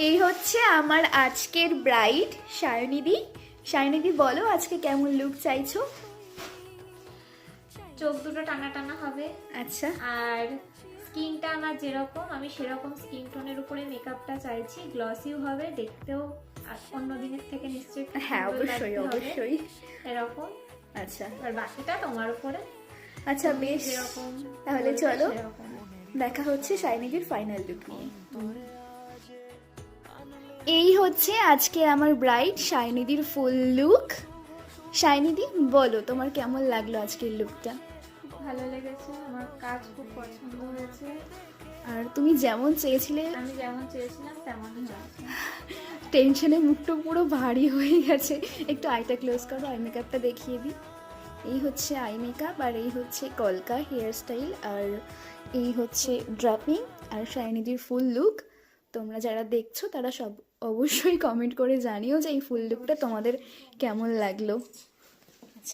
এই হচ্ছে আমার আজকের ব্রাইড সায়নিধি। সায়নিধি বলো আজকে কেমন লুক চাইছো? চোখ দুটো টানা টানা হবে। আচ্ছা, আর স্কিনটা আমার যেরকম, আমি সেরকম স্কিন টোনের উপরে মেকআপটা চাইছি। গ্লসিও হবে, দেখতেও অন্য দিনের থেকে নিশ্চয়ই খুব হ্যাঁ সুন্দর অবশ্যই লাগতে হবে, অবশ্যই। এরকম। আচ্ছা আর বাকিটা তোমার উপরে, আচ্ছা তুমি বেশ, যেরকম তাহলে বলবে চলো সেরকম। দেখা হচ্ছে সায়নিধির ফাইনাল লুক নিয়ে। এই হচ্ছে আজকে আমার ব্রাইড সায়নিধির ফুল লুক। সায়নিধি বলো তোমার কেমন লাগলো আজকের লুকটা? খুব ভালো লেগেছে, আমার কাজ খুব পছন্দ হয়েছে। আর তুমি যেমন চেয়েছিলে, আমি যেমন চেয়েছিলাম তেমনই হয়েছে। টেনশনে মুখটা পুরো ভারী হয়ে গেছে। একটু আইটা ক্লোজ করো, আই মেকআপটা দেখিয়ে দিই। এই হচ্ছে আই মেকআপ, আর এই হচ্ছে কলকা হেয়ার স্টাইল, আর এই হচ্ছে ড্রাপিং, আর সায়নিধির ফুল লুক। তোমরা যারা দেখছো তারা সব অবশ্যই কমেন্ট করে জানিও যে এই ফুল লুকটা তোমাদের কেমন লাগলো।